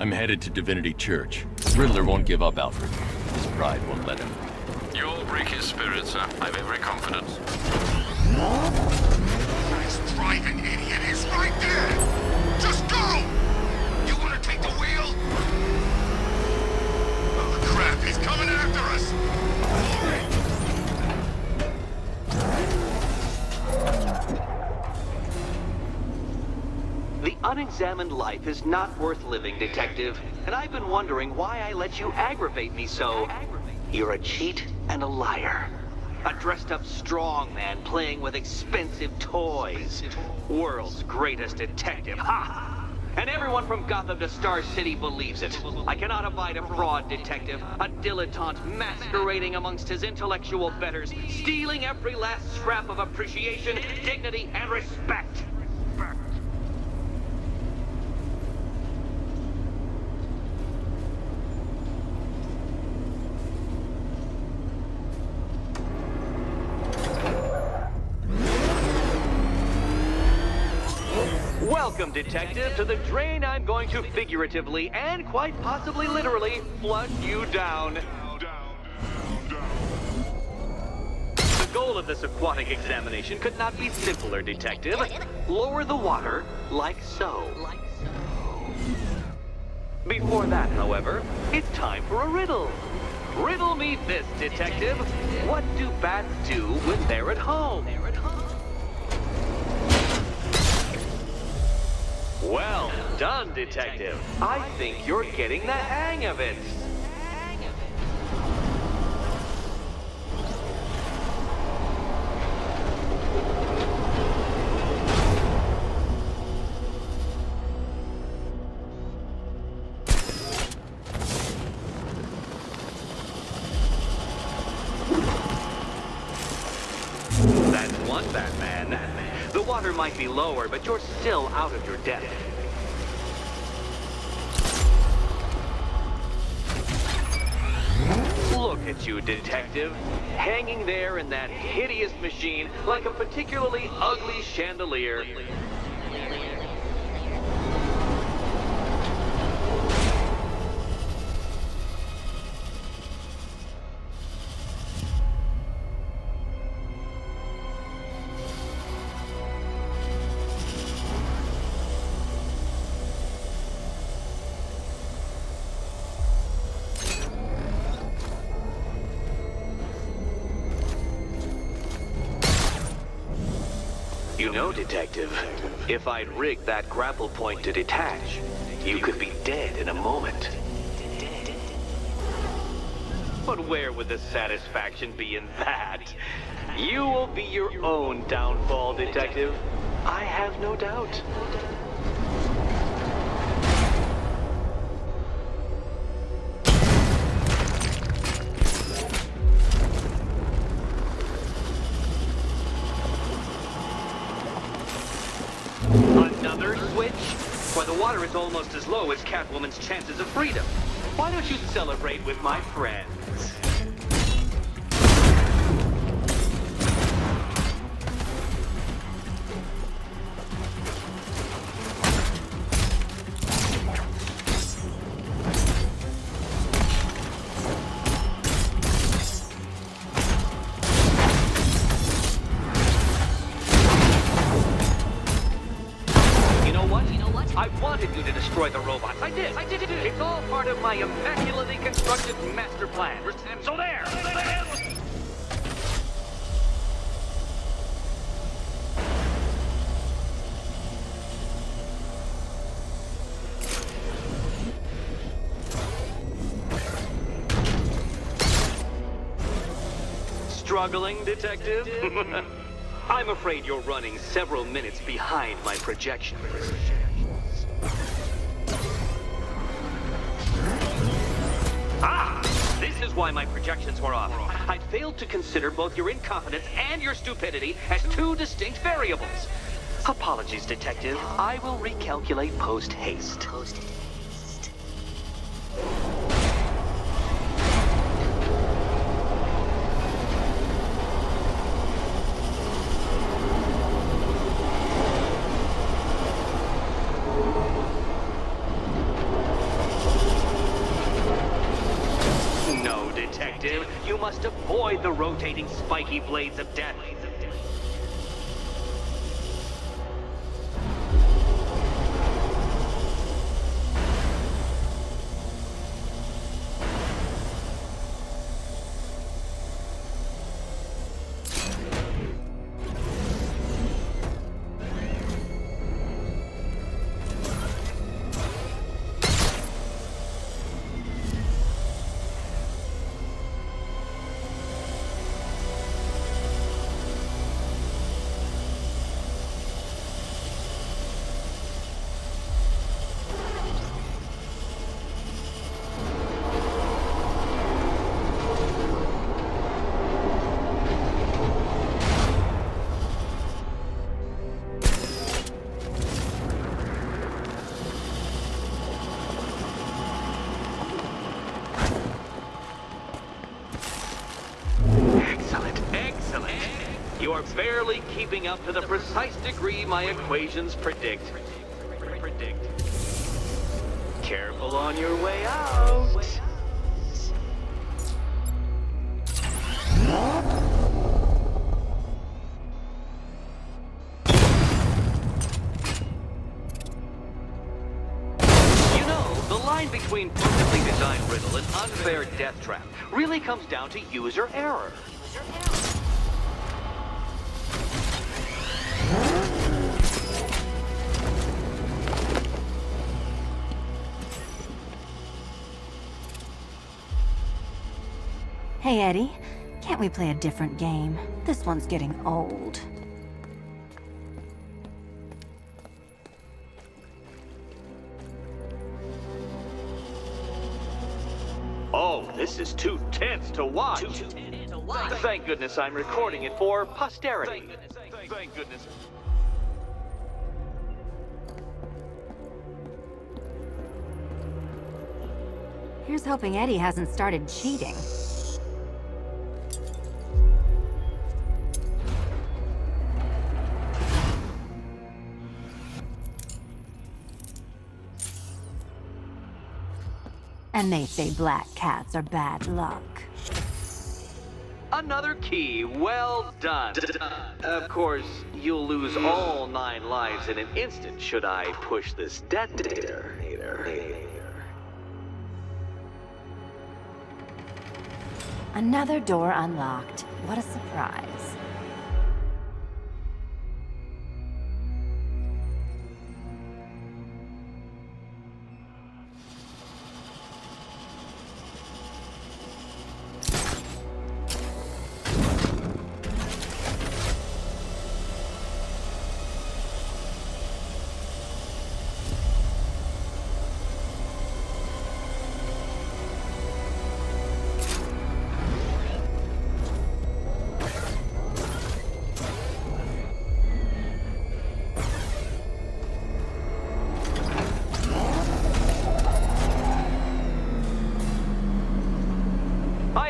I'm headed to Divinity Church. Riddler won't give up Alfred. His pride won't let him. You'll break his spirit, sir. I've every confidence. Nice driving, idiot! He's right there! Just go! You want to take the wheel? Oh, crap! He's coming after us! The unexamined life is not worth living, Detective. And I've been wondering why I let you aggravate me so. You're a cheat and a liar. A dressed-up strongman playing with expensive toys. World's greatest detective, ha! And everyone from Gotham to Star City believes it. I cannot abide a fraud detective, a dilettante masquerading amongst his intellectual betters, stealing every last scrap of appreciation, dignity, and respect. Welcome, Detective, to the drain I'm going to figuratively and quite possibly literally flush you down. The goal of this aquatic examination could not be simpler, Detective. Lower the water, like so. Before that, however, it's time for a riddle. Riddle me this, Detective. What do bats do when they're at home? Well done, Detective. I think you're getting the hang of it. That's one Batman. The water might be lower, but you're still out of your depth. Look at you, Detective. Hanging there in that hideous machine like a particularly ugly chandelier. You know, Detective, if I'd rigged that grapple point to detach, you could be dead in a moment. But where would the satisfaction be in that? You will be your own downfall, Detective. I have no doubt. Another switch? Why, the water is almost as low as Catwoman's chances of freedom. Why don't you celebrate with my friends? I wanted you to destroy the robots. I did. It's all part of my immaculately constructed master plan. So there! Struggling, Detective? I'm afraid you're running several minutes behind my projections. This is why my projections were off. I'd failed to consider both your incompetence and your stupidity as two distinct variables. Apologies, Detective. I will recalculate post-haste. you must avoid the rotating spiky blades of death. You are barely keeping up to the precise degree my equations predict. Careful on your way out. You know, the line between perfectly designed riddle and unfair death trap really comes down to user error. Hey, Eddie. Can't we play a different game? This one's getting old. Oh, this is too tense to watch. Thank goodness I'm recording it for posterity. Thank goodness. Here's hoping Eddie hasn't started cheating. And they say black cats are bad luck. Another key, well done. Of course, you'll lose all 9 lives in an instant should I push this detonator. Another door unlocked. What a surprise.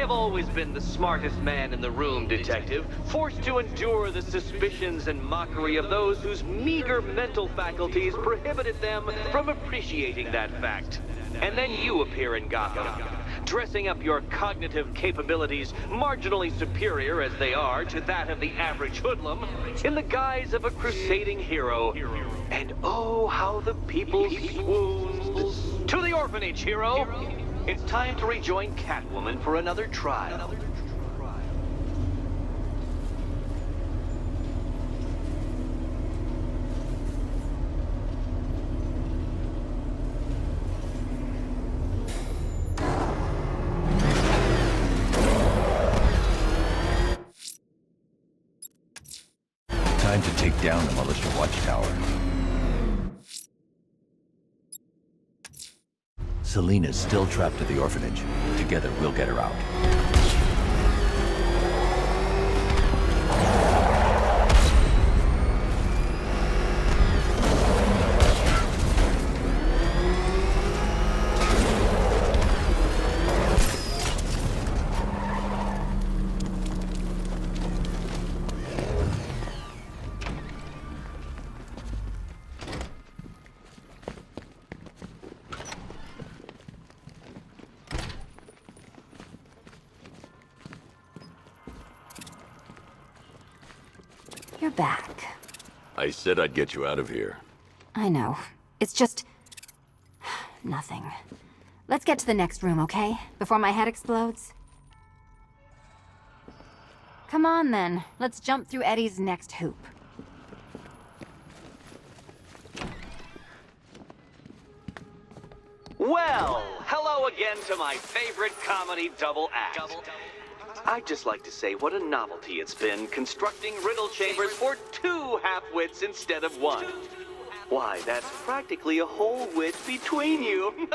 Always been the smartest man in the room, Detective, forced to endure the suspicions and mockery of those whose meager mental faculties prohibited them from appreciating that fact. And then you appear in Gotham, dressing up your cognitive capabilities marginally superior as they are to that of the average hoodlum, in the guise of a crusading hero. And oh, how the people swooned. To the orphanage, hero! It's time to rejoin Catwoman for another trial. Time to take down the militia watchtower. Selena's still trapped at the orphanage. Together, we'll get her out. You're back. I said I'd get you out of here. I know. It's just... nothing. Let's get to the next room, okay? Before my head explodes. Come on, then. Let's jump through Eddie's next hoop. Well, hello again to my favorite comedy double act. I'd just like to say what a novelty it's been constructing riddle chambers for 2 half-wits instead of 1. Why, that's practically a whole wit between you.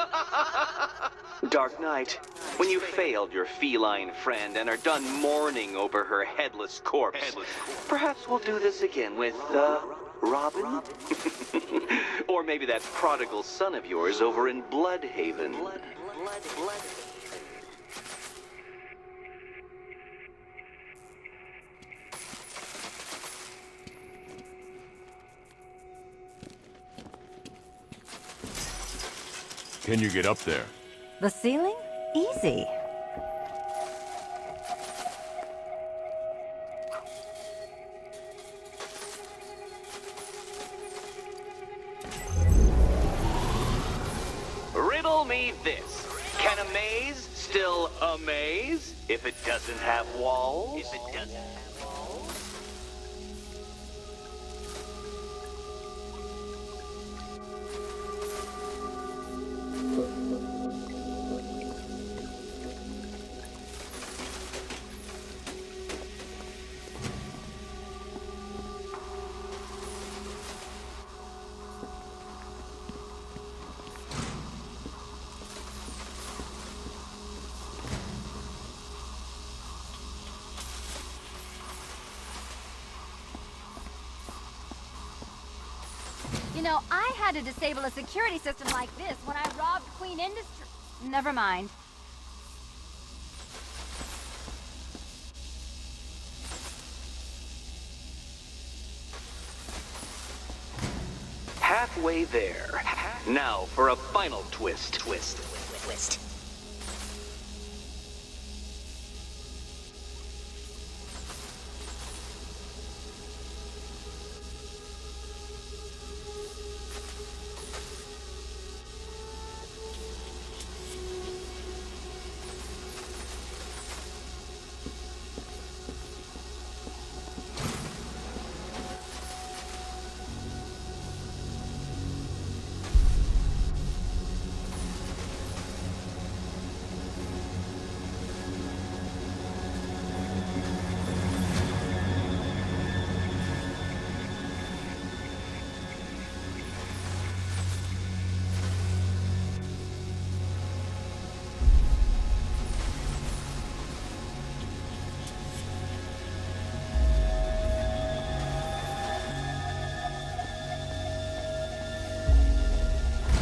Dark Knight, when you failed your feline friend and are done mourning over her headless corpse, perhaps we'll do this again with, Robin? Or maybe that prodigal son of yours over in Bloodhaven. Can you get up there? The ceiling? Easy. Riddle me this. Can a maze still amaze if it doesn't have walls? You know, I had to disable a security system like this when I robbed Queen Industry. Never mind. Halfway there. Now for a final twist.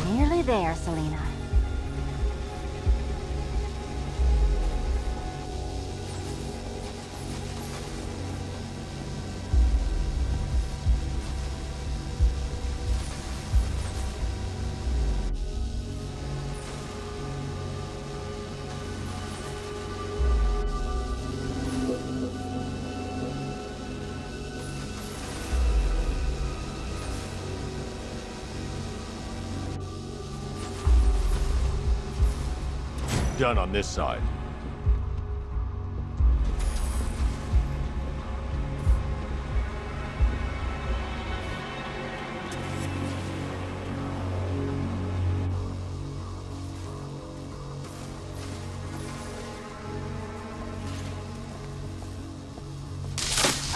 Nearly there, Selena. Done on this side.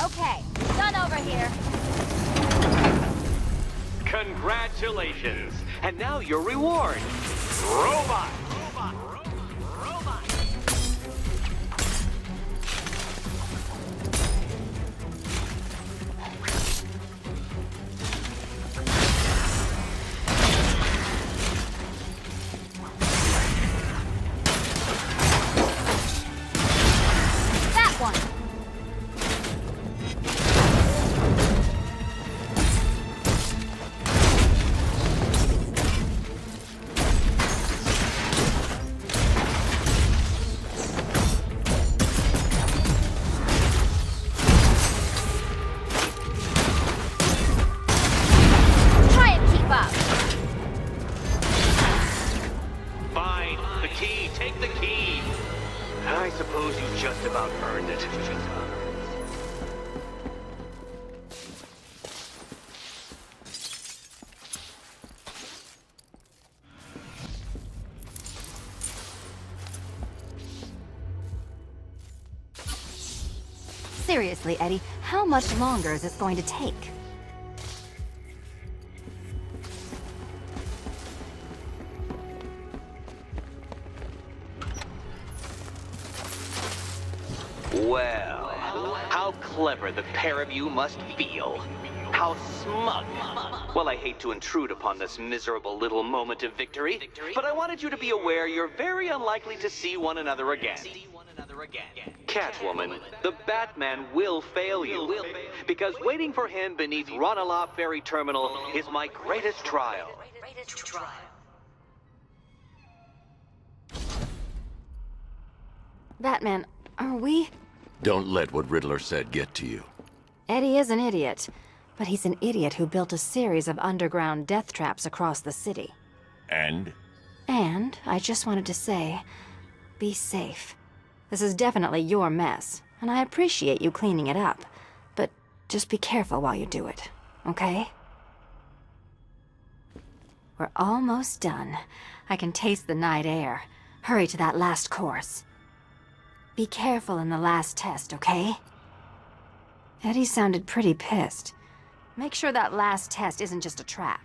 Okay, done over here. Congratulations. And now your reward. Robot. Seriously, Eddie, how much longer is this going to take? Well, how clever the pair of you must feel. How smug. Well, I hate to intrude upon this miserable little moment of victory, but I wanted you to be aware you're very unlikely to see one another again. Catwoman, the Batman will fail you, because waiting for him beneath Ranelagh Ferry Terminal is my greatest trial. Batman, are we? Don't let what Riddler said get to you. Eddie is an idiot, but he's an idiot who built a series of underground death traps across the city. And? And I just wanted to say, be safe. This is definitely your mess, and I appreciate you cleaning it up, but just be careful while you do it, okay? We're almost done. I can taste the night air. Hurry to that last course. Be careful in the last test, okay? Eddie sounded pretty pissed. Make sure that last test isn't just a trap.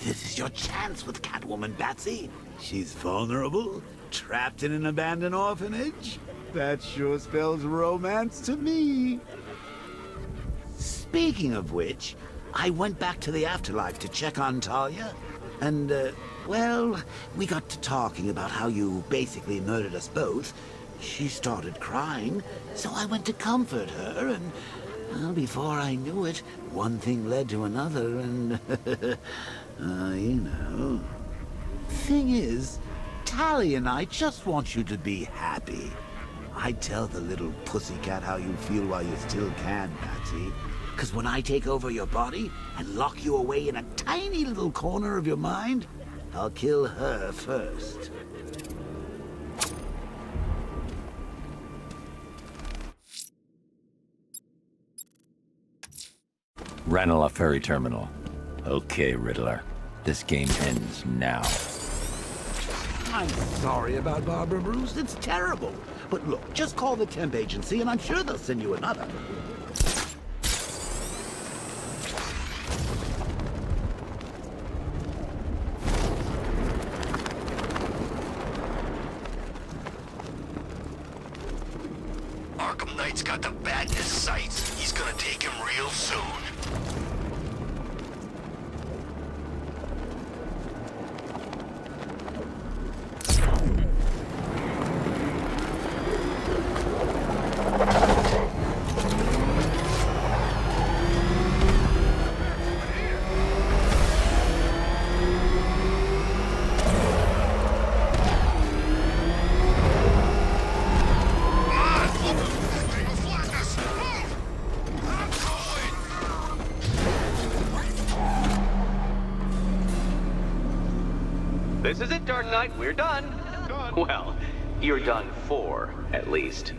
This is your chance with Catwoman, Batsy. She's vulnerable, trapped in an abandoned orphanage. That sure spells romance to me. Speaking of which, I went back to the afterlife to check on Talia, and, well, we got to talking about how you basically murdered us both. She started crying, so I went to comfort her, and, well, before I knew it, one thing led to another, and, you know. Thing is, Talia and I just want you to be happy. I'd tell the little pussycat how you feel while you still can, Patsy. Because when I take over your body and lock you away in a tiny little corner of your mind, I'll kill her first. Ranelagh Ferry Terminal. Okay, Riddler. This game ends now. I'm sorry about Barbara Bruce. It's terrible. But look, just call the temp agency and I'm sure they'll send you another. Arkham Knight's got the bat in his sights. He's gonna take him real soon. This is it, Dark Knight. We're done. Well, you're done for, at least.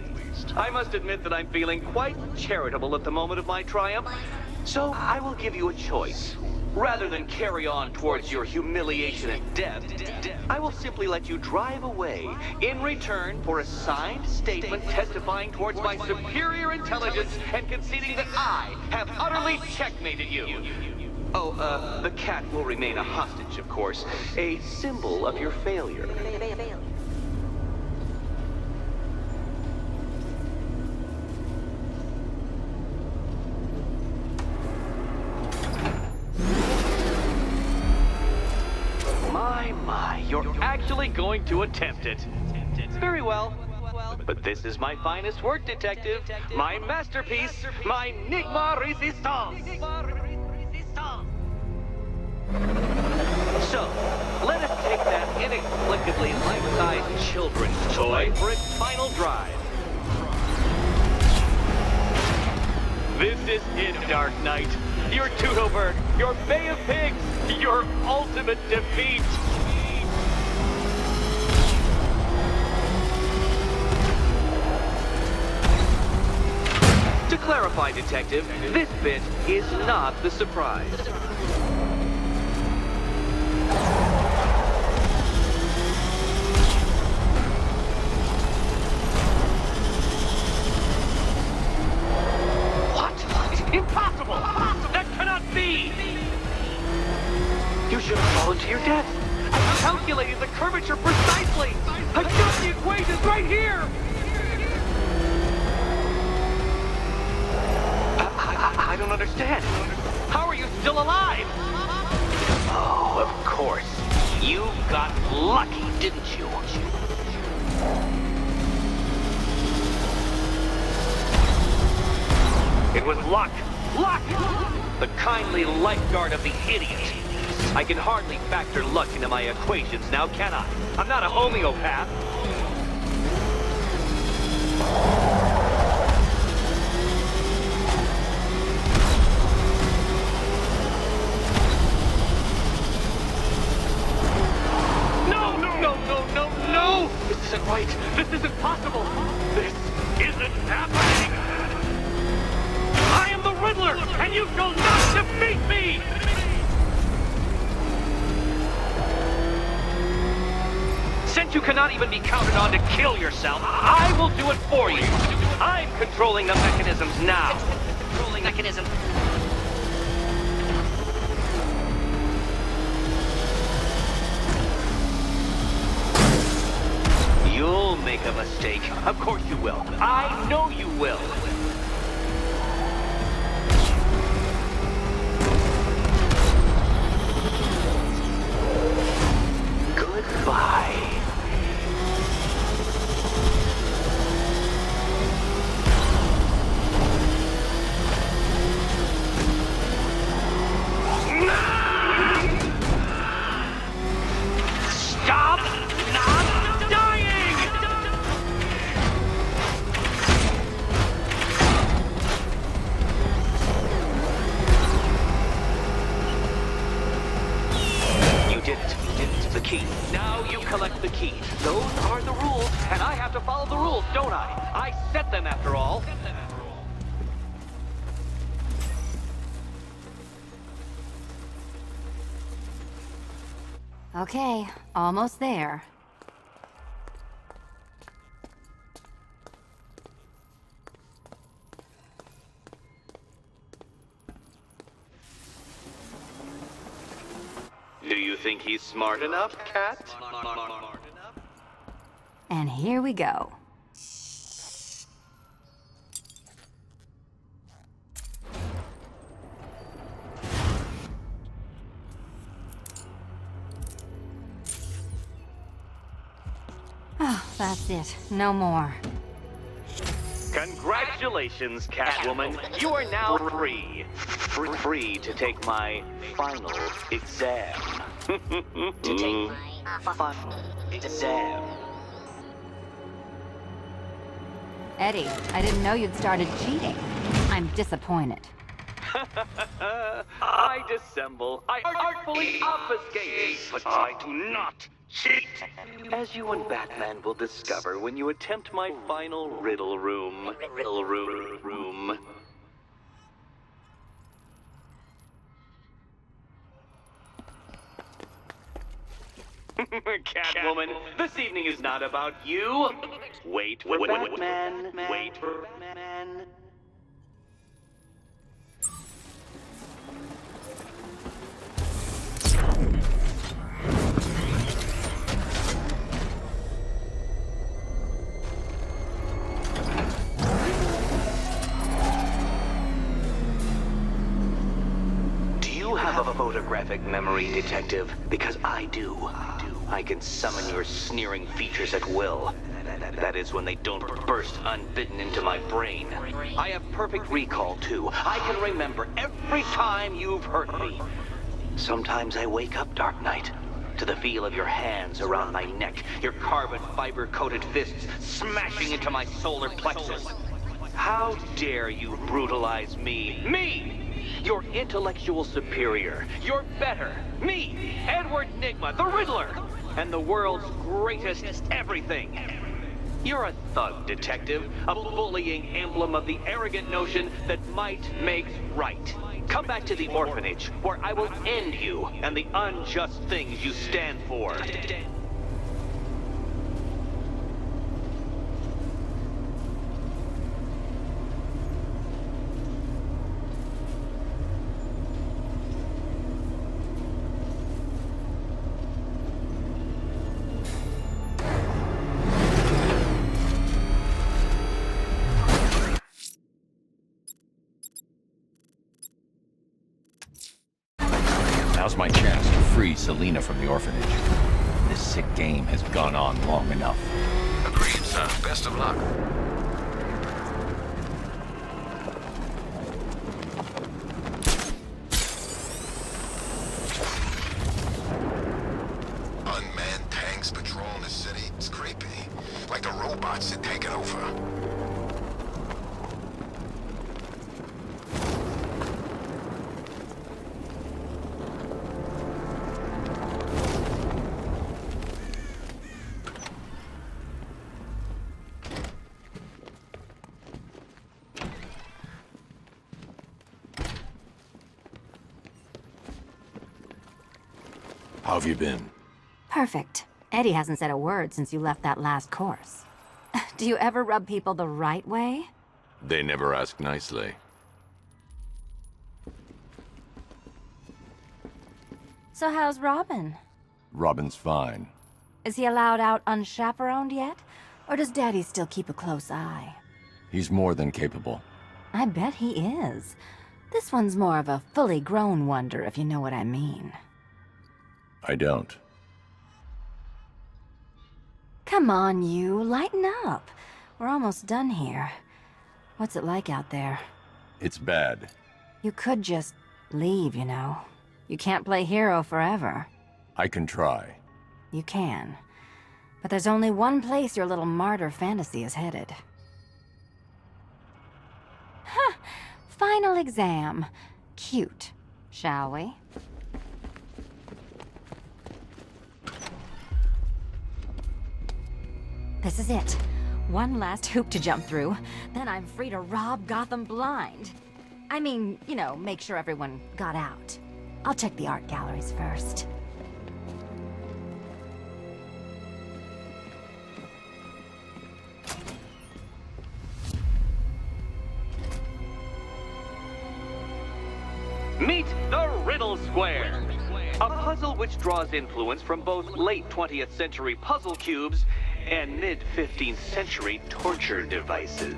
I must admit that I'm feeling quite charitable at the moment of my triumph. So I will give you a choice. Rather than carry on towards your humiliation and death, I will simply let you drive away in return for a signed statement testifying towards my superior intelligence and conceding that I have utterly checkmated you. Oh, the cat will remain a hostage, of course. A symbol of your failure. My, you're actually going to attempt it. Very well. But this is my finest work, Detective. My masterpiece, my Nigma Resistance. So, let us take that inexplicably life-sized children's toy for its final drive. This is it, Dark Knight. Your Toodlebird, your Bay of Pigs, your ultimate defeat. To clarify, Detective, this bit is not the surprise. understand. How are you still alive? Oh, of course. You got lucky, didn't you? It was luck. Luck! The kindly lifeguard of the idiot. I can hardly factor luck into my equations now, can I? I'm not a homeopath. No! This isn't right. This isn't possible. This isn't happening. I am the Riddler, and you shall not defeat me! Since you cannot even be counted on to kill yourself, I will do it for you. I'm controlling the mechanisms now. Controlling mechanism. You'll make a mistake. Of course you will. I know you will. Goodbye. Stop not dying! You did it. The key. Now you collect the key. Those are the rules, and I have to follow the rules, don't I? I set them after all. Okay, almost there. Do you think he's smart enough, Cat? And here we go. Oh, that's it. No more. Congratulations, Catwoman. You are now free. Free to take my final exam. To take my final exam. Eddie, I didn't know you'd started cheating. I'm disappointed. I dissemble. I artfully obfuscate. But I do not cheat. As you and Batman will discover when you attempt my final riddle room. Riddle room. Catwoman, this evening is not about you. Wait for Batman. Wait for Batman. Do you have a photographic memory, Detective? Because I do. I can summon your sneering features at will. That is when they don't burst unbidden into my brain. I have perfect recall, too. I can remember every time you've hurt me. Sometimes I wake up, Dark Knight, to the feel of your hands around my neck, your carbon fiber-coated fists smashing into my solar plexus. How dare you brutalize me? Me! Your intellectual superior. You're better. Me, Edward Nygma, the Riddler, and the world's greatest everything. You're a thug, Detective, a bullying emblem of the arrogant notion that might makes right. Come back to the orphanage, where I will end you and the unjust things you stand for. Now's my chance to free Selina from the orphanage. This sick game has gone on long enough. Agreed, sir. Best of luck. Unmanned tanks patrolling the city. It's creepy. Like the robots had taken over. How have you been? Perfect. Eddie hasn't said a word since you left that last course. Do you ever rub people the right way? They never ask nicely. So how's Robin? Robin's fine. Is he allowed out unchaperoned yet? Or does Daddy still keep a close eye? He's more than capable. I bet he is. This one's more of a fully grown wonder, if you know what I mean. I don't. Come on, you. Lighten up. We're almost done here. What's it like out there? It's bad. You could just leave, you know. You can't play hero forever. I can try. You can. But there's only one place your little martyr fantasy is headed. Huh. Final exam. Cute. Shall we? This is it. One last hoop to jump through. Then I'm free to rob Gotham blind. I mean, you know, make sure everyone got out. I'll check the art galleries first. Meet the Riddle Square, a puzzle which draws influence from both late 20th century puzzle cubes and mid-15th century torture devices.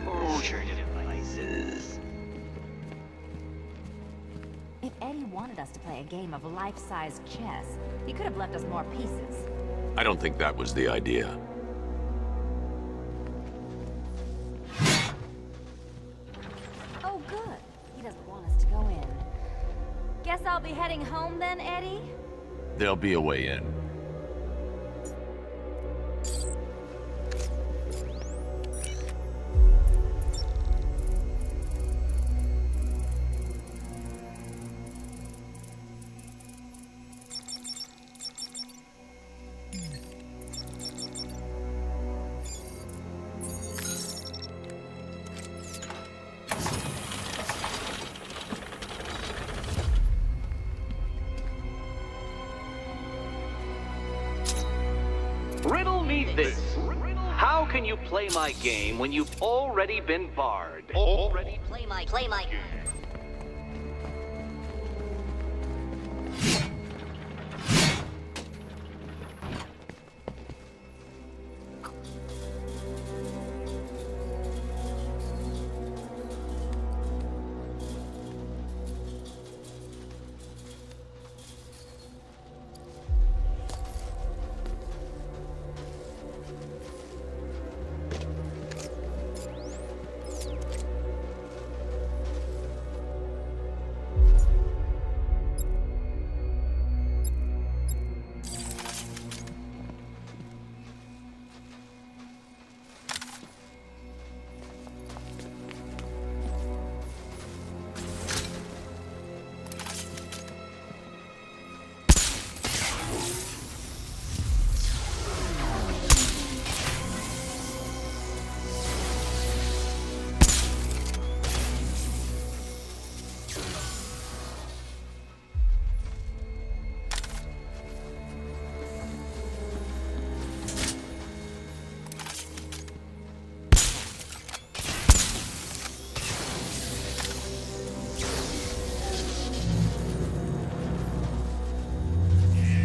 If Eddie wanted us to play a game of life-size chess, he could have left us more pieces. I don't think that was the idea. Oh, good. He doesn't want us to go in. Guess I'll be heading home then, Eddie? There'll be a way in. Riddle me this. How can you play my game when you've already been barred? Play my.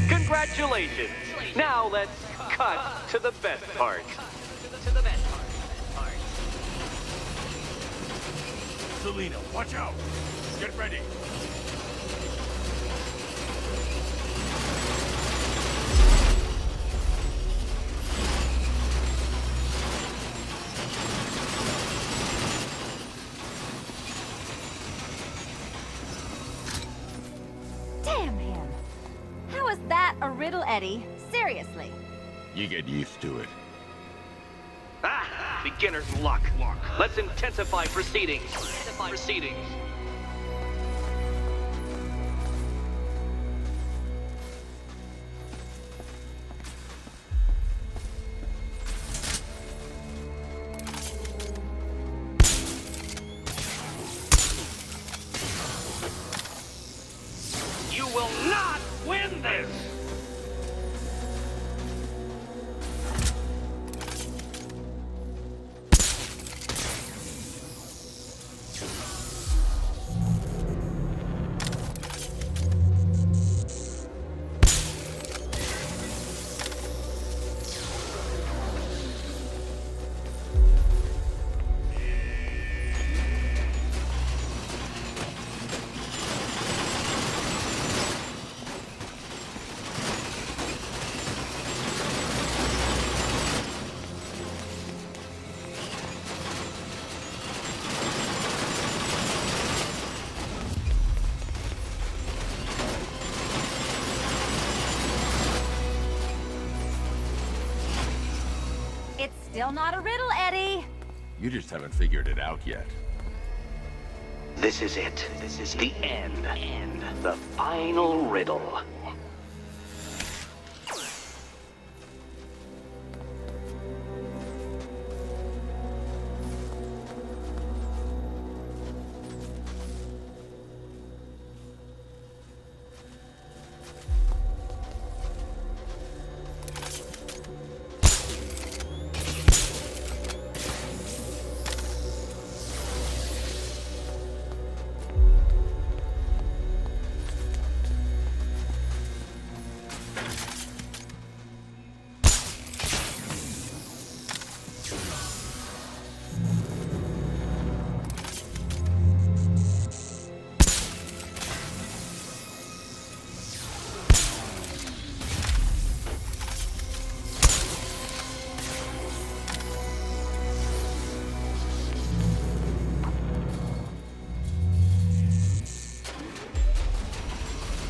Congratulations. Now let's cut to the best part. Selina, watch out! Get ready! Eddie. Seriously. You get used to it. Ah, beginner's luck. Let's intensify proceedings. You will not win this! It's still not a riddle, Eddie. You just haven't figured it out yet. This is it. This is the end. The final riddle.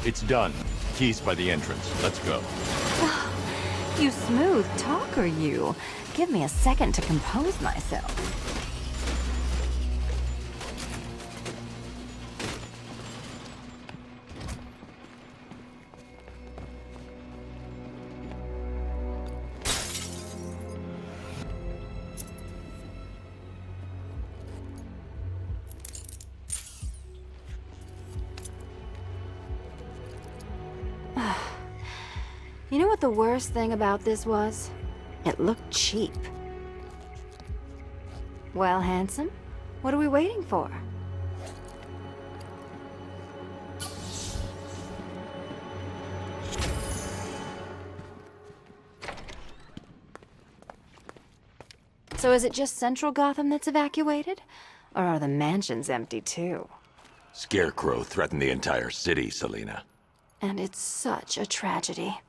It's done. Keys by the entrance. Let's go. You smooth talker, you. Give me a second to compose myself. You know what the worst thing about this was? It looked cheap. Well, handsome, what are we waiting for? So is it just Central Gotham that's evacuated? Or are the mansions empty too? Scarecrow threatened the entire city, Selina. And it's such a tragedy.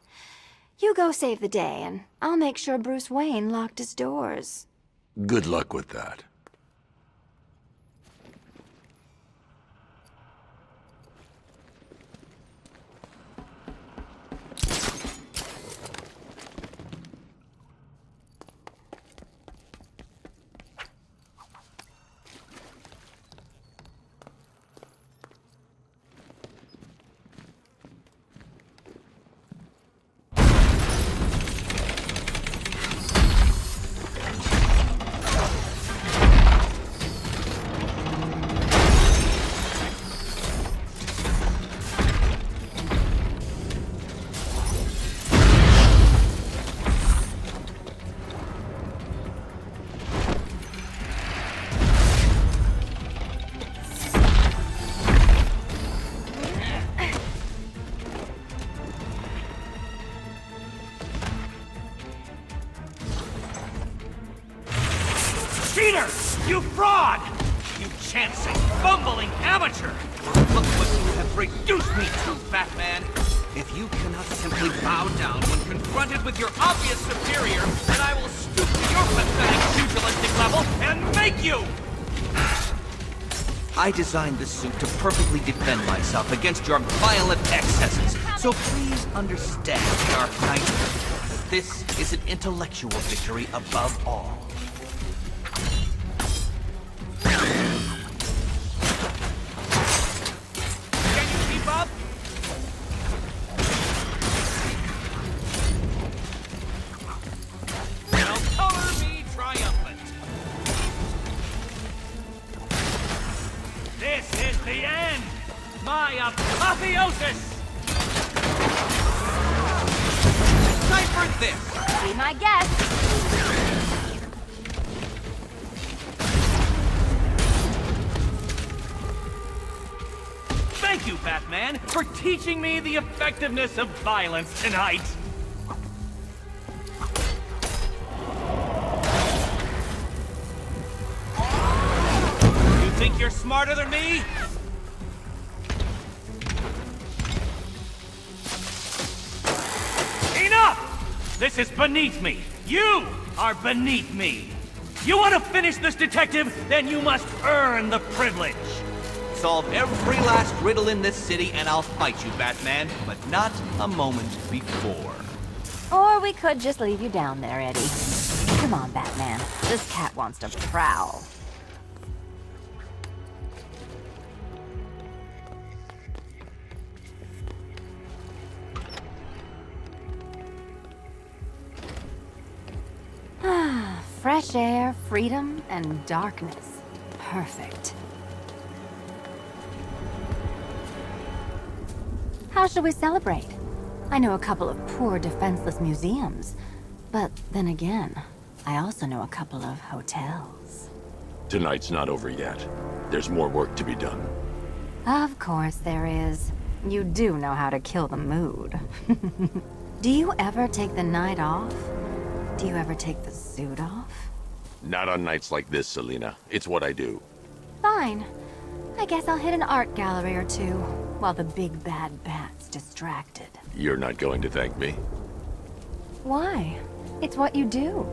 You go save the day, and I'll make sure Bruce Wayne locked his doors. Good luck with that. Cheater! You fraud! You chancing, fumbling amateur! Look what you have reduced me to, Batman! If you cannot simply bow down when confronted with your obvious superior, then I will stoop to your pathetic pugilistic level and make you! I designed this suit to perfectly defend myself against your violent excesses. So please understand, Dark Knight, this is an intellectual victory above all. Can you keep up? Now color me triumphant. This is the end! My apotheosis! Cipher this! Be my guest. Thank you, Batman, for teaching me the effectiveness of violence tonight. You think you're smarter than me? Enough! This is beneath me. You are beneath me. You want to finish this, detective? Then you must earn the privilege. Solve every last riddle in this city and I'll fight you, Batman, but not a moment before. Or we could just leave you down there, Eddie. Come on, Batman. This cat wants to prowl. Fresh air, freedom, and darkness. Perfect. How should we celebrate? I know a couple of poor, defenseless museums. But then again, I also know a couple of hotels. Tonight's not over yet. There's more work to be done. Of course there is. You do know how to kill the mood. Do you ever take the night off? Do you ever take the suit off? Not on nights like this, Selina. It's what I do. Fine. I guess I'll hit an art gallery or two, while the big bad bat's distracted. You're not going to thank me? Why? It's what you do.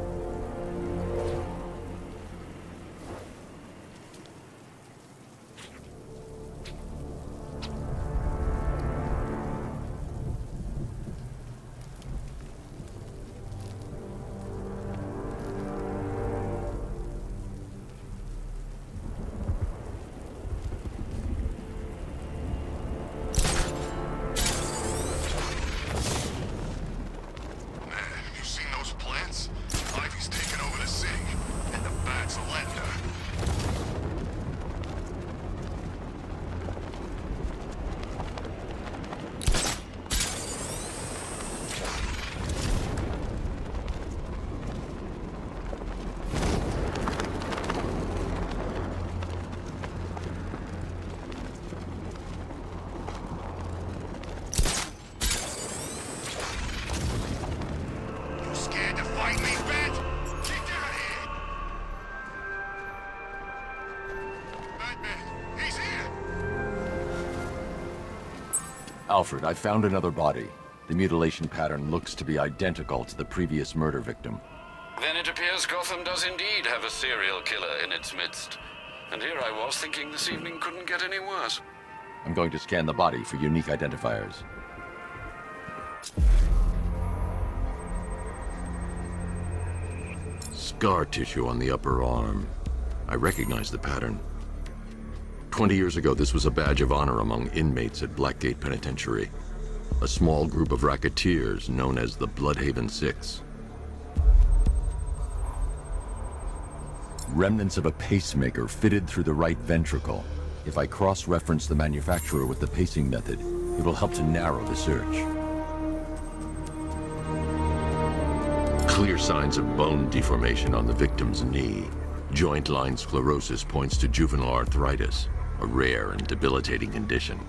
Alfred, I found another body. The mutilation pattern looks to be identical to the previous murder victim. Then it appears Gotham does indeed have a serial killer in its midst. And here I was thinking this evening couldn't get any worse. I'm going to scan the body for unique identifiers. Scar tissue on the upper arm. I recognize the pattern. 20 years ago, this was a badge of honor among inmates at Blackgate Penitentiary. A small group of racketeers known as the Bloodhaven Six. Remnants of a pacemaker fitted through the right ventricle. If I cross-reference the manufacturer with the pacing method, it will help to narrow the search. Clear signs of bone deformation on the victim's knee. Joint line sclerosis points to juvenile arthritis, a rare and debilitating condition.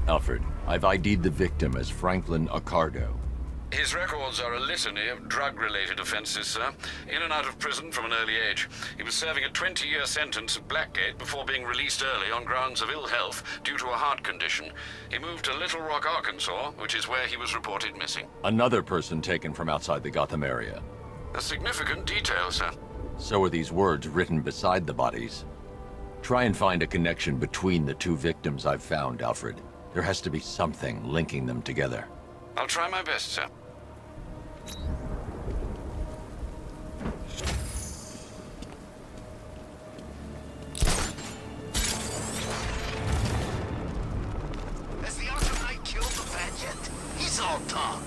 Alfred, I've ID'd the victim as Franklin Accardo. His records are a litany of drug-related offenses, sir. In and out of prison from an early age. He was serving a 20-year sentence at Blackgate before being released early on grounds of ill health due to a heart condition. He moved to Little Rock, Arkansas, which is where he was reported missing. Another person taken from outside the Gotham area. A significant detail, sir. So are these words written beside the bodies. Try and find a connection between the two victims I've found, Alfred. There has to be something linking them together. I'll try my best, sir. Has the Arkham Knight killed the bat yet? He's all talk.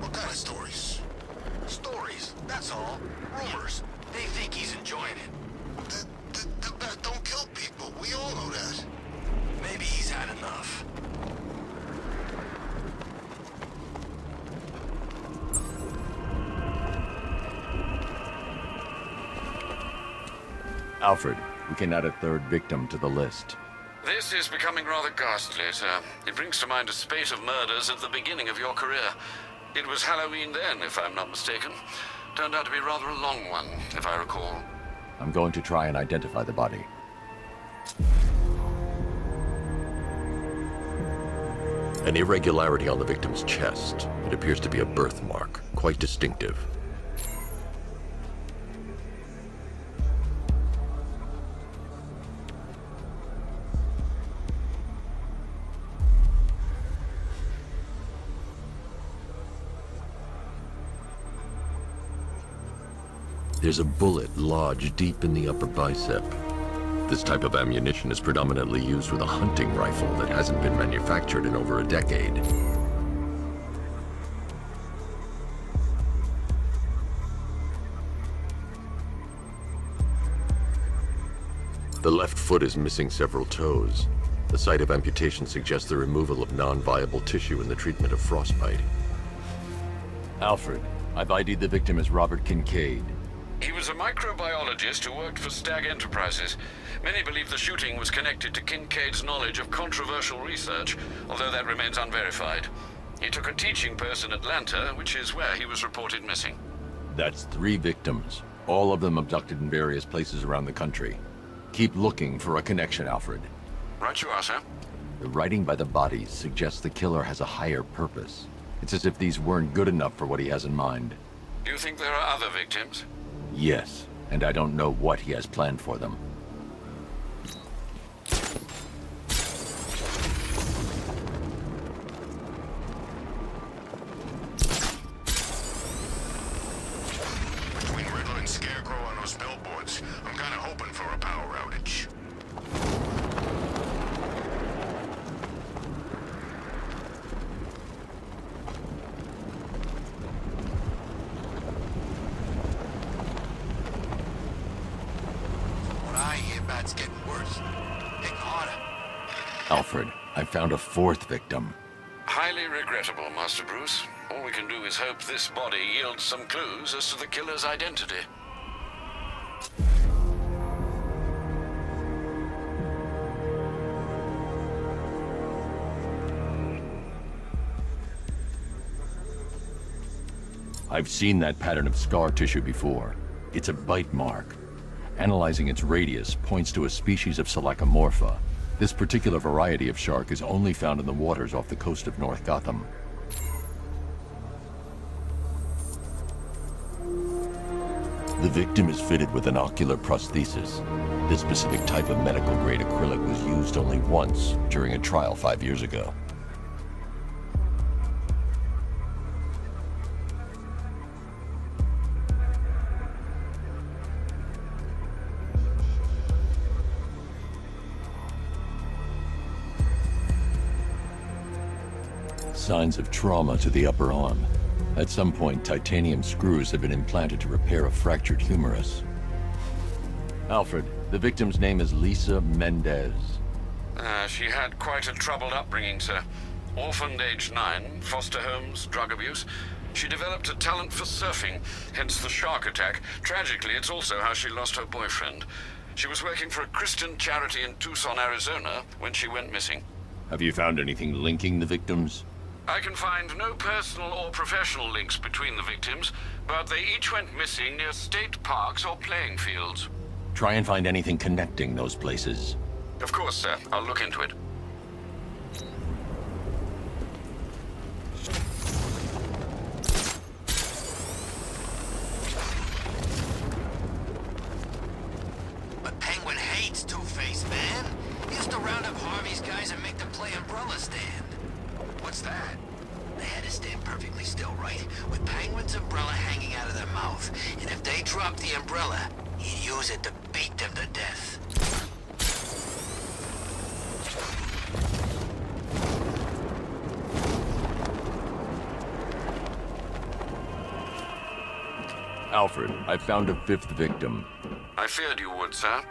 What kind of stories? Stories, that's all. Rumors. They think he's enjoying it. The bat don't kill people. We all know that. Maybe he's had enough. Alfred, we can add a third victim to the list. This is becoming rather ghastly, sir. It brings to mind a spate of murders at the beginning of your career. It was Halloween then, if I'm not mistaken. Turned out to be rather a long one, if I recall. I'm going to try and identify the body. An irregularity on the victim's chest. It appears to be a birthmark, quite distinctive. There's a bullet lodged deep in the upper bicep. This type of ammunition is predominantly used with a hunting rifle that hasn't been manufactured in over a decade. The left foot is missing several toes. The site of amputation suggests the removal of non-viable tissue in the treatment of frostbite. Alfred, I've ID'd the victim as Robert Kincaid. He was a microbiologist who worked for Stag Enterprises. Many believe the shooting was connected to Kincaid's knowledge of controversial research, although that remains unverified. He took a teaching post in Atlanta, which is where he was reported missing. That's 3 victims, all of them abducted in various places around the country. Keep looking for a connection, Alfred. Right you are, sir. The writing by the bodies suggests the killer has a higher purpose. It's as if these weren't good enough for what he has in mind. Do you think there are other victims? Yes, and I don't know what he has planned for them. Between Riddler and Scarecrow on those billboards, I'm kinda hoping for a power outage. What I hear, bat's getting worse. Hitting harder. Alfred, I found a 4th victim. Highly regrettable, Master Bruce. All we can do is hope this body yields some clues as to the killer's identity. I've seen that pattern of scar tissue before. It's a bite mark. Analyzing its radius points to a species of Selachomorpha. This particular variety of shark is only found in the waters off the coast of North Gotham. The victim is fitted with an ocular prosthesis. This specific type of medical-grade acrylic was used only once during a trial 5 years ago. Signs of trauma to the upper arm. At some point, titanium screws have been implanted to repair a fractured humerus. Alfred, the victim's name is Lisa Mendez. She had quite a troubled upbringing, sir. Orphaned age 9, foster homes, drug abuse. She developed a talent for surfing, hence the shark attack. Tragically, it's also how she lost her boyfriend. She was working for a Christian charity in Tucson, Arizona, when she went missing. Have you found anything linking the victims? I can find no personal or professional links between the victims, but they each went missing near state parks or playing fields. Try and find anything connecting those places. Of course, sir. I'll look into it. But Penguin hates Two-Face, man. He used to round up Harvey's guys and make them play umbrella stand. What's that? They had to stand perfectly still, right? With Penguin's umbrella hanging out of their mouth. And if they dropped the umbrella, he'd use it to beat them to death. Alfred, I found a fifth victim. I feared you would, sir.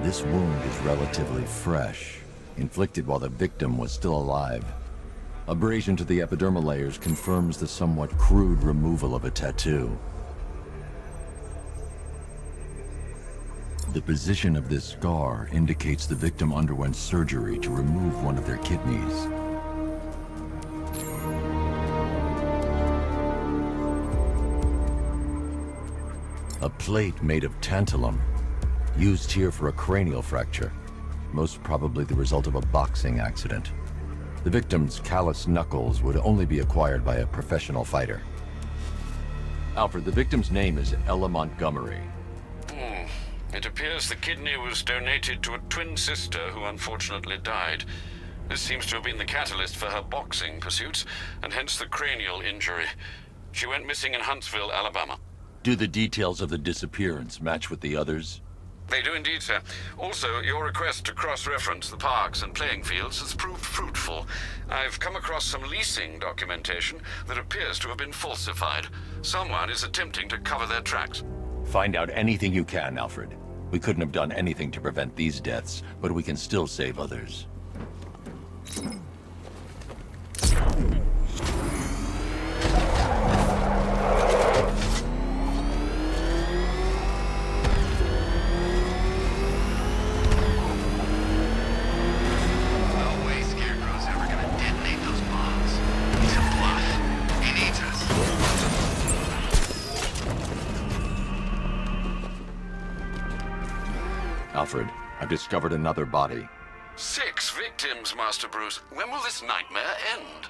This wound is relatively fresh, inflicted while the victim was still alive. Abrasion to the epidermal layers confirms the somewhat crude removal of a tattoo. The position of this scar indicates the victim underwent surgery to remove one of their kidneys. A plate made of tantalum, used here for a cranial fracture, most probably the result of a boxing accident. The victim's calloused knuckles would only be acquired by a professional fighter. Alfred, the victim's name is Ella Montgomery. It appears the kidney was donated to a twin sister who unfortunately died. This seems to have been the catalyst for her boxing pursuits, and hence the cranial injury. She went missing in Huntsville, Alabama. Do the details of the disappearance match with the others? They do indeed, sir. Also, your request to cross-reference the parks and playing fields has proved fruitful. I've come across some leasing documentation that appears to have been falsified. Someone is attempting to cover their tracks. Find out anything you can, Alfred. We couldn't have done anything to prevent these deaths, but we can still save others. Alfred, I've discovered another body. 6 victims, Master Bruce. When will this nightmare end?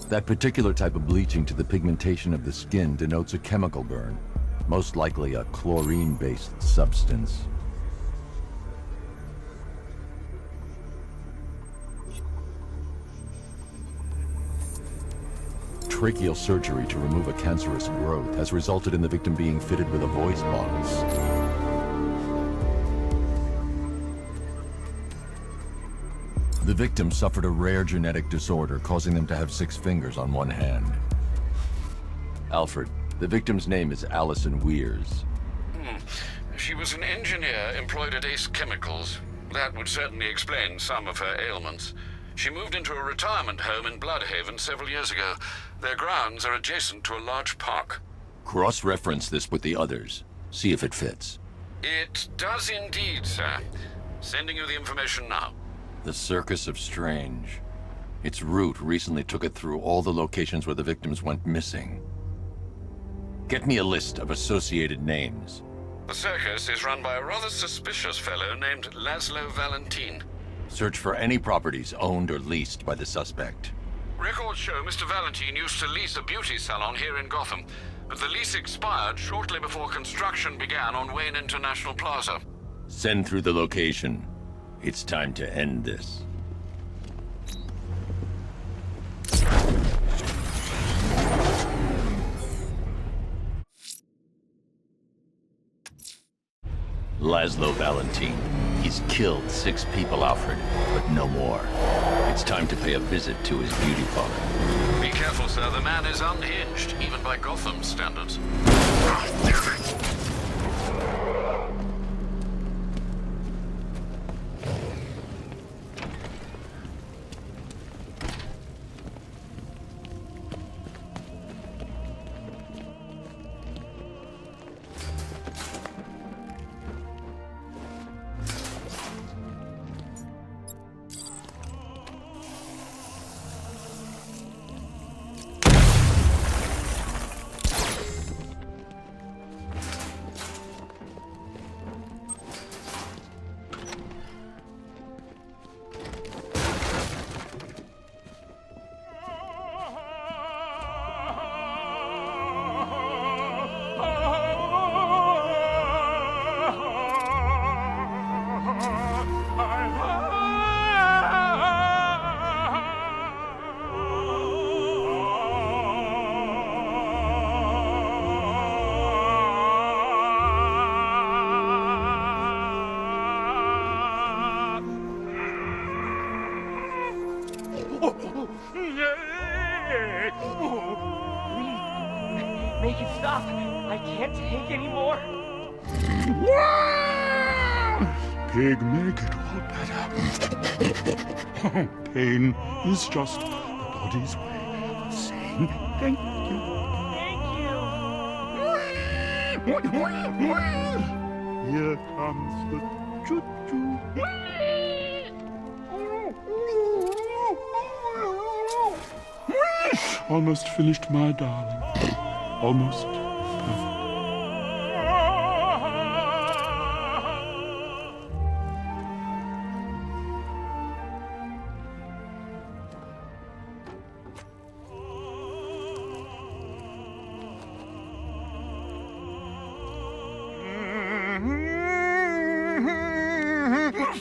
That particular type of bleaching to the pigmentation of the skin denotes a chemical burn, most likely a chlorine-based substance. Tracheal surgery to remove a cancerous growth has resulted in the victim being fitted with a voice box. The victim suffered a rare genetic disorder, causing them to have 6 fingers on one hand. Alfred, the victim's name is Allison Weirs. She was an engineer employed at Ace Chemicals. That would certainly explain some of her ailments. She moved into a retirement home in Bloodhaven several years ago. Their grounds are adjacent to a large park. Cross-reference this with the others. See if it fits. It does indeed, sir. Sending you the information now. The Circus of Strange. Its route recently took it through all the locations where the victims went missing. Get me a list of associated names. The circus is run by a rather suspicious fellow named Laszlo Valentin. Search for any properties owned or leased by the suspect. Records show Mr. Valentin used to lease a beauty salon here in Gotham, but the lease expired shortly before construction began on Wayne International Plaza. Send through the location. It's time to end this. Laszlo Valentin. He's killed 6 people, Alfred, but no more. It's time to pay a visit to his beauty parlor. Be careful, sir. The man is unhinged, even by Gotham's standards. Please, make it stop. I can't take any more. Pig, make it all better. Pain is just the body's way of saying thank you. Thank you. Here comes the choo-choo. Almost finished, my darling. Almost perfect.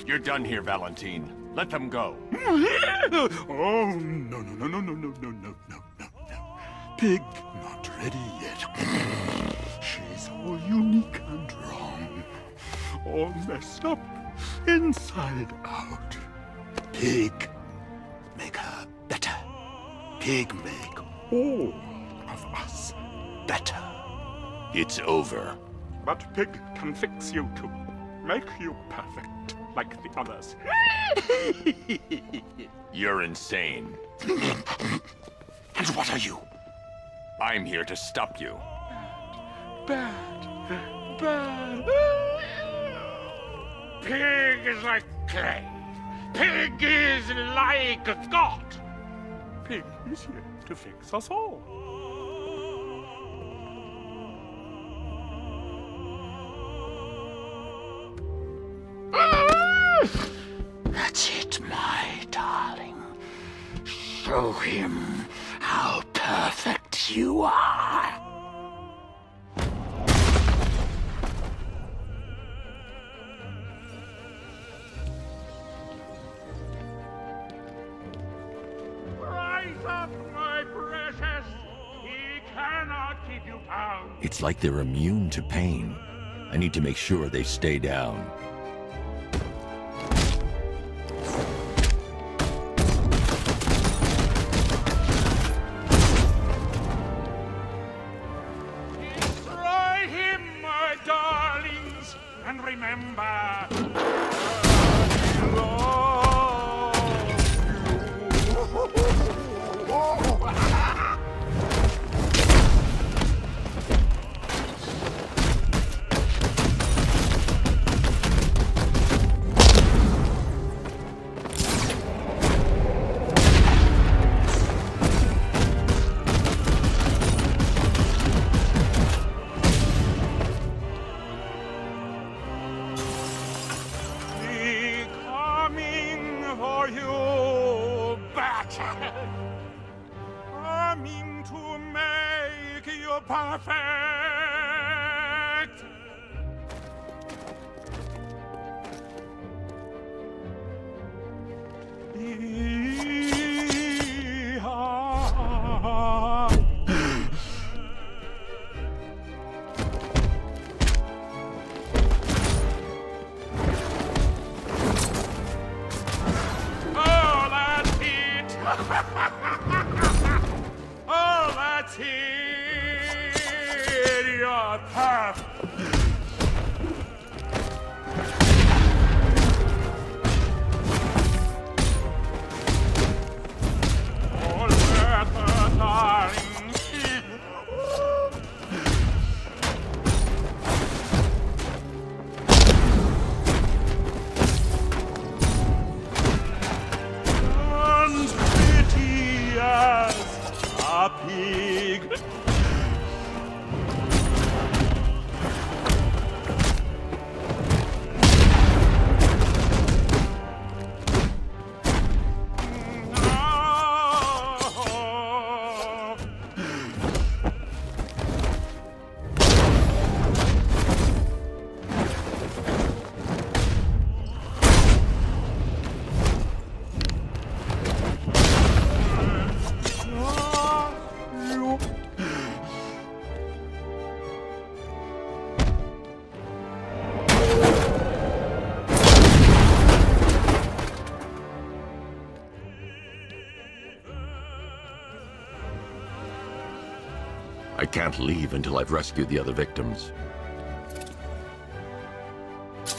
You're done here, Valentine. Let them go. Oh, no. Pig not ready yet. She's all unique and wrong. All messed up, inside out. Pig, make her better. Pig, make all of us better. It's over. But Pig can fix you too. Make you perfect, like the others. You're insane. And what are you? I'm here to stop you. Bad. Pig is like clay. Pig is like a god. Pig is here to fix us all. That's it, my darling. Show him how perfect you are. Rise up, my precious. He cannot keep you bound. It's like they're immune to pain. I need to make sure they stay down. And remember, coming to make you perfect. Oh, that's it! You're perfect! All better, darling. And pretty. can't leave until I've rescued the other victims.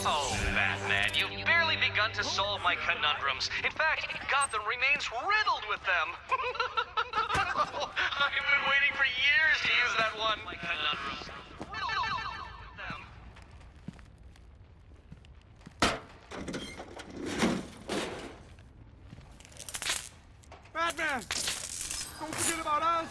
Oh, Batman, you've barely begun to solve my conundrums. In fact, Gotham remains riddled with them. I've been waiting for years to use that one. My conundrums. Batman! Don't forget about us!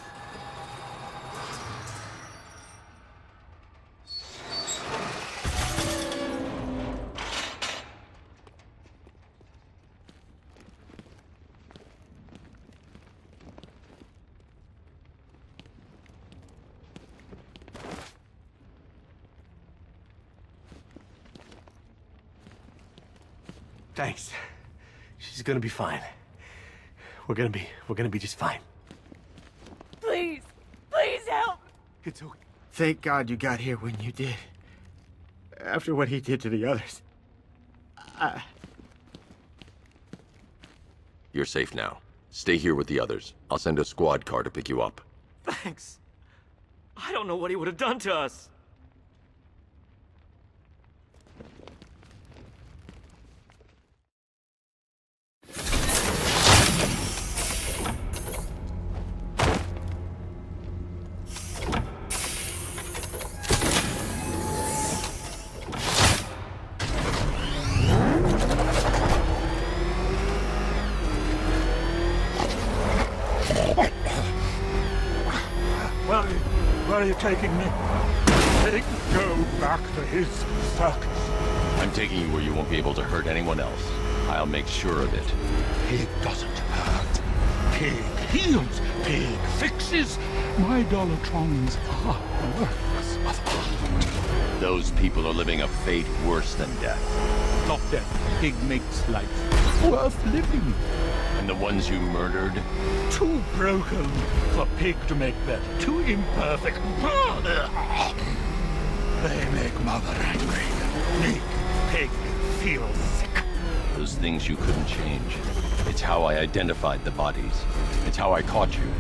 Thanks. She's gonna be fine. We're gonna be just fine. Please, please help. It's okay. Thank God you got here when you did. After what he did to the others. You're safe now. Stay here with the others. I'll send a squad car to pick you up. Thanks. I don't know what he would have done to us. Where are you taking me? Pig, go back to his circus. I'm taking you where you won't be able to hurt anyone else. I'll make sure of it. Pig doesn't hurt. Pig heals. Pig fixes. My Dollartrons are works of art. Those people are living a fate worse than death. Not death. Pig makes life worth living. And the ones you murdered? Too broken for Pig to make better. Too imperfect. They make Mother angry. Make Pig feel sick. Those things you couldn't change. It's how I identified the bodies. It's how I caught you.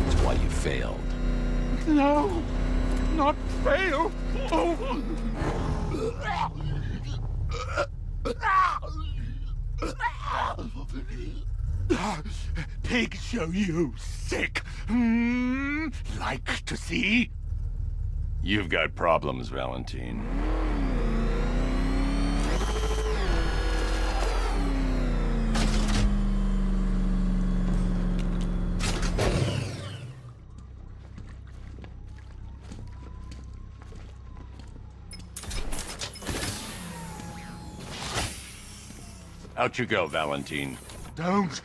It's why you failed. No, not fail. Oh. Pig show you sick. Like to see? You've got problems, Valentine. Out you go, Valentine. Don't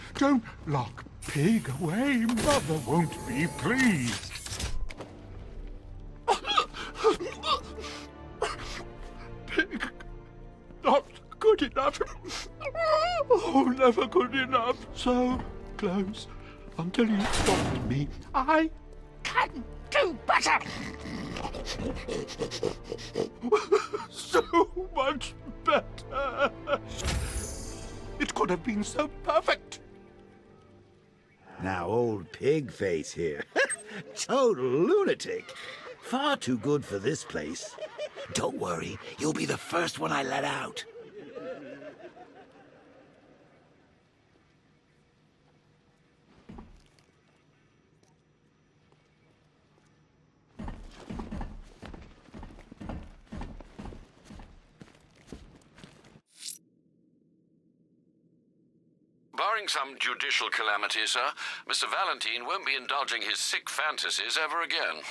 lock Pig away. Mother won't be pleased. Pig, not good enough. Oh, never good enough. So close until you stopped me. I can do better. So much better. It could have been so perfect. Now, old Pig Face here. Total lunatic. Far too good for this place. Don't worry, you'll be the first one I let out. Barring some judicial calamity, sir, Mr. Valentine won't be indulging his sick fantasies ever again.